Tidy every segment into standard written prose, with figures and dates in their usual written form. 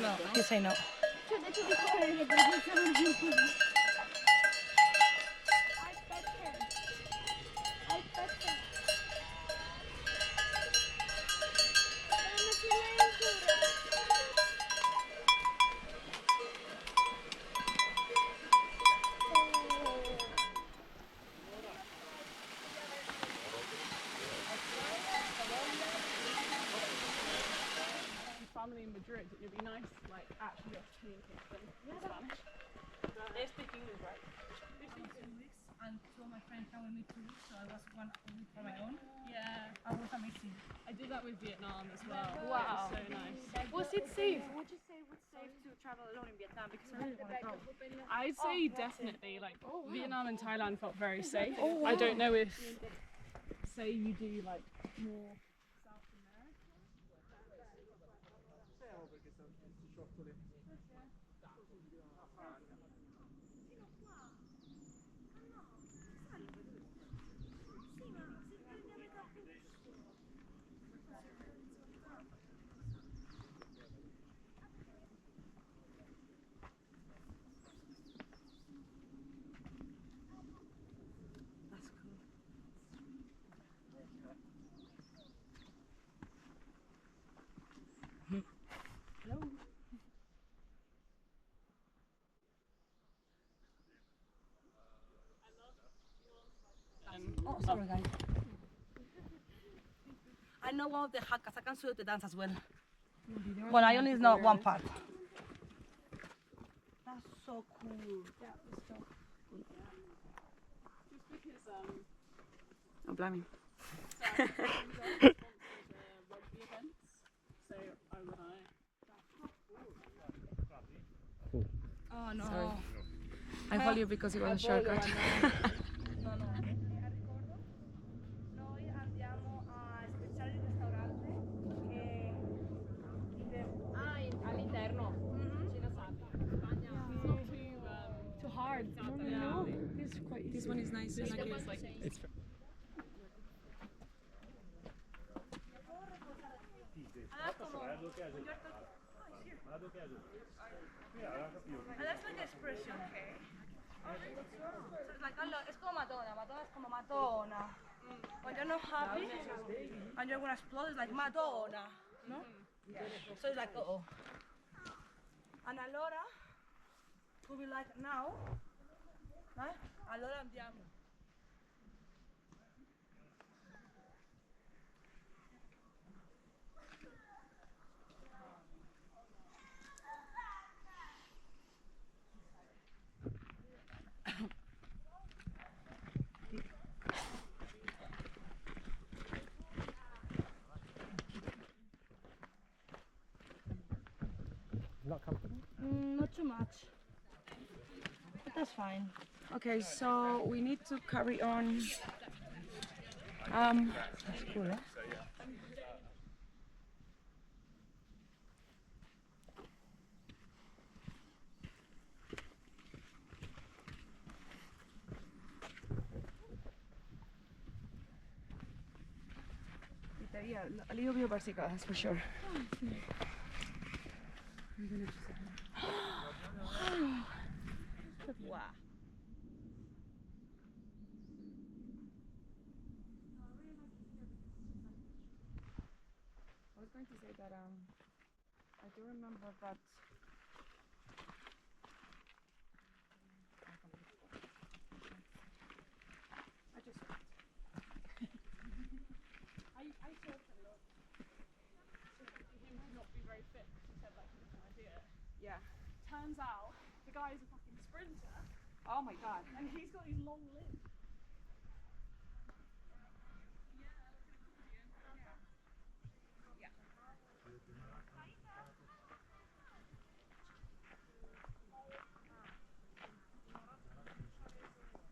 No, he say no. Family in Madrid, it'd be nice, like, actually just communicate with them in Spanish. They speak English, right? They speak 2 weeks, and two of my friends came with me 2 weeks, so I was 1 week on my own. Yeah. It was amazing. I did that with Vietnam as well. Wow. It was so nice. Was it safe? Would you say it's safe to travel alone in Vietnam? Because I really want to go. I'd say definitely, like, Vietnam and Thailand felt very safe. Oh, I wow. don't know if, say you do, like, more South America. That's cool. Hello. Oh, sorry guys. I know one of the hackers. I can show you the dance as well. But I only know one part. That's so cool. Yeah, it's so cool. Just because, Oh, blimey. rugby events, so I would Oh no. Sorry. I follow you because it was a shortcut. No, no. Noi andiamo a speciali ristorante che all'interno. too hard. No, this one is nice. I like it. Like, it's That's like expression, okay? So it's like, it's como Madonna. Madonna is como Madonna. When you're not happy and you're gonna explode, it's like Madonna, no? So it's like, uh-oh. And allora, will be like, now, right? Allora andiamo. Not comfortable? Not too much. But that's fine. Okay, so we need to carry on. That's cool, eh? Yeah, a little bit of Barsica, that's for sure. Wow. I was going to say that I do remember that I saw him not be very fit. He said like he doesn't idea. yeah. Turns out the guy is a fucking sprinter, Oh my god. and he's got these long limbs.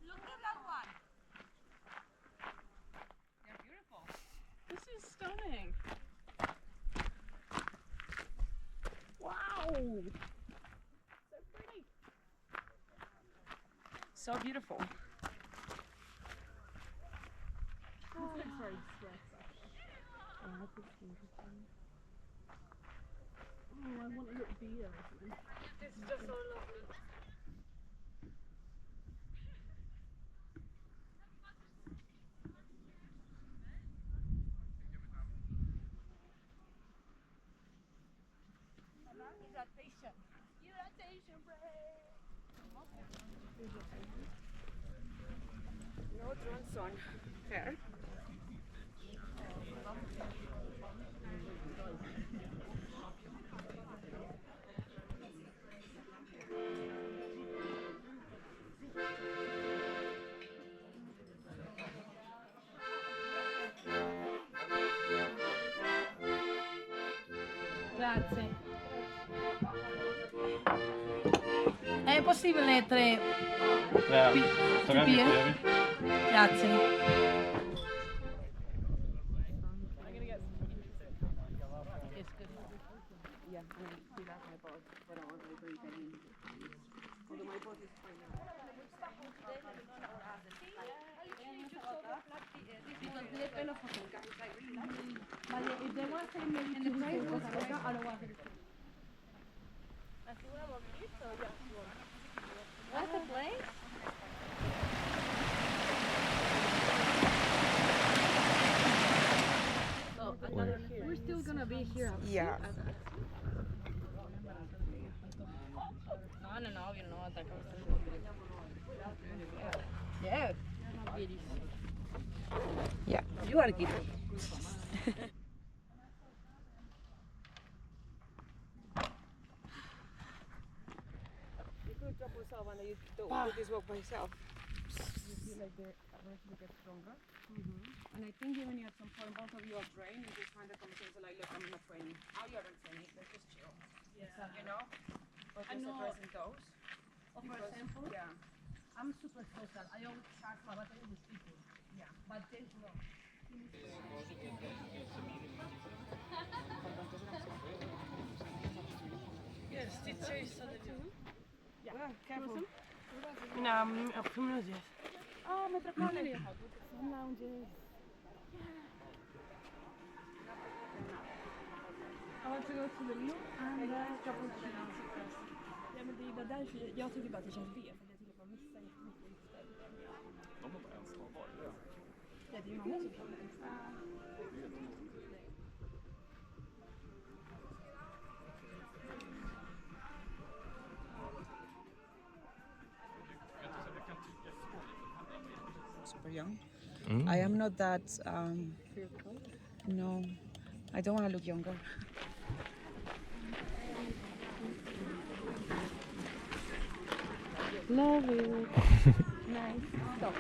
Look at that one. They're beautiful. This is stunning. Wow. So pretty. So beautiful. This looks very sweaty. I want a little beer or something. This is just so lovely. Irritation break. No drones on. Fair. Grazie. È possibile tre beer? Grazie. I'm gonna get some interesting. It's good. Yeah, I do like my boat, but I want to bring that in. Although my boat is fine now. But if they want to say maybe in the place, I don't want to. What's the place? We're still gonna be here. Yeah. No, you know what that comes. Yeah. Yeah, you are good. You could drop yourself and you don't do this walk by yourself. You feel like the eventually get stronger. And I think even at some point both of you are trained, you just find the conversation like, look, I'm not training. Now you're not training, let's just chill. Yeah. You know? But I just know. addressing those. For example, Yeah. I'm super social. I always charge my battery with people. Yeah. But they no. Yes, teacher is so the Yeah, careful. a few minutes, yes. Oh, Metropolitan. Some lounges. I want to go to the loop and drop off the lounge. Ja, men det är bara därför jag tycker bara att det känns fel. För jag tycker att man missar jättemycket istället. De har bara en stad var det. Ja, det är många som kan det. Super young. I am not that. No, I don't want to look younger. Love it. Nice. Stop.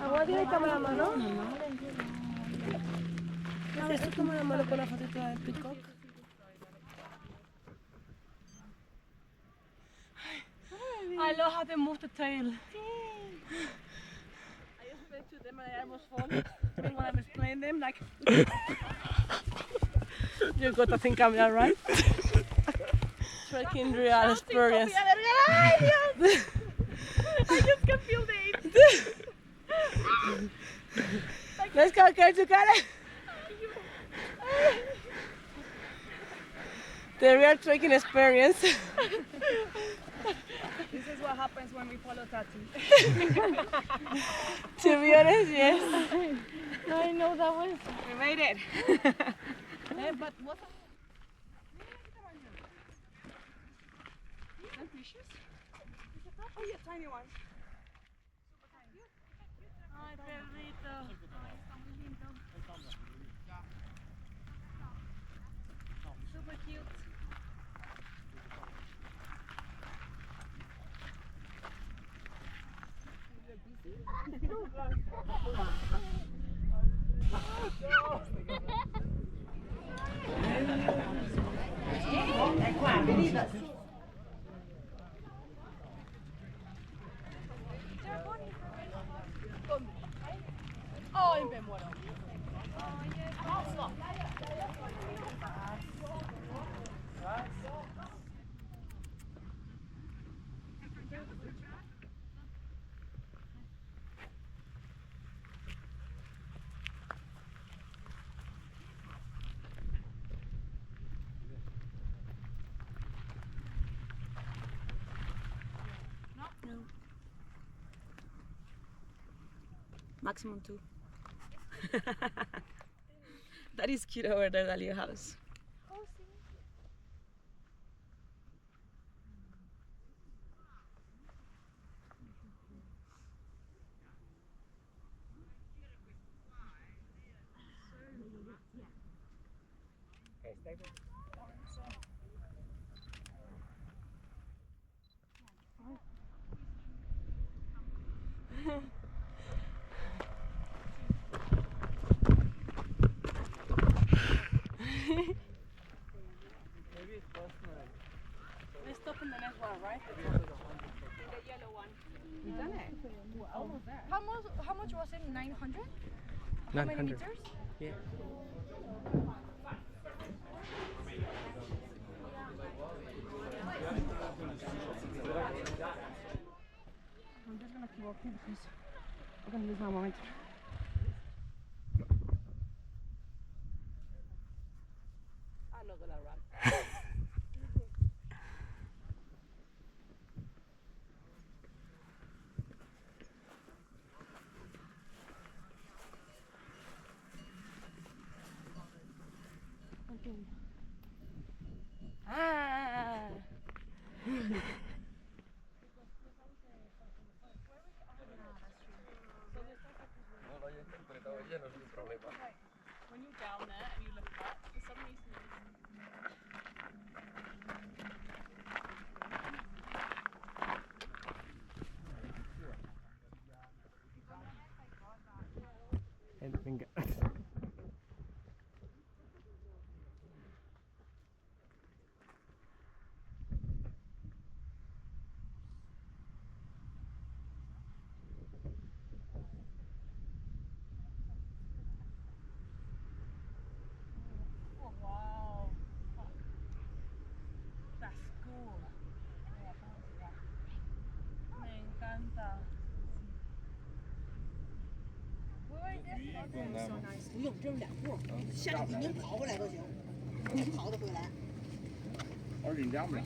Ahora tiene cámara a mano. ¿Haces tu cámara a mano con la fotito del peacock? I love how they move the tail. I just went to them and I almost fall. When I'm explaining them, like, you got to think I'm that right. Trekking real experience. I just can feel the Let's go, girls, you got it. The real trekking experience. This is what happens when we follow Tati. To be honest, yes. I know that was. We made it. But what's up? And fishes? Oh, yeah, tiny ones. Ay, perrito. Ay, está muy lindo. Super cute. Ay, me muero. Maximum 2. That is cute over there, that little house. Let's stop in the next one, right? The yellow one. We've done it. We're almost there. How much was it? 900? How 900. many meters? Yeah. I'm just gonna keep walking because I'm gonna lose my momentum. I'm not gonna run. Ah! When you're down there and you look up, for some reason And finger. Oh, wow. That's cool. Me encanta. We were yesterday. so nice. 不用，这是2步，下去您跑回来都行，你跑得回来。Andiamo.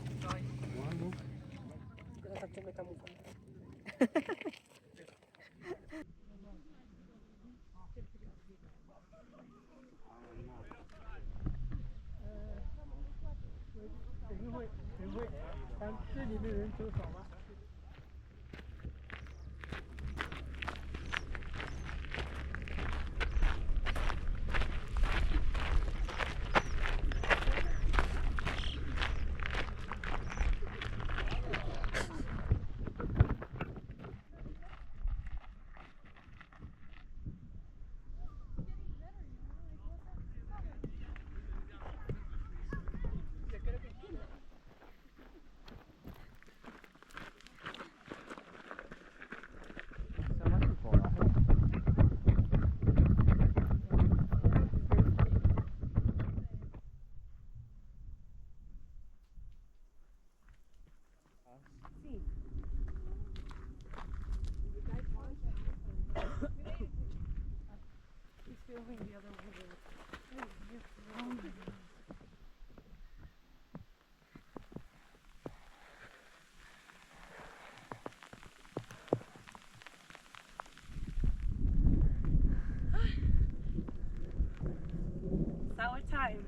It's our time.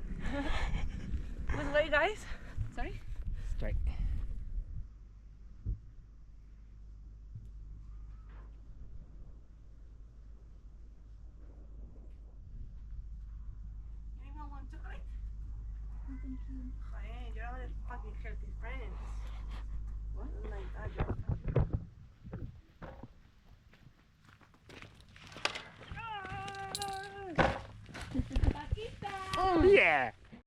Which way, guys? Sorry? Straight. Anyone want chocolate? Thank you. Hey, you're our fucking healthy friends. What? Like that, Yeah.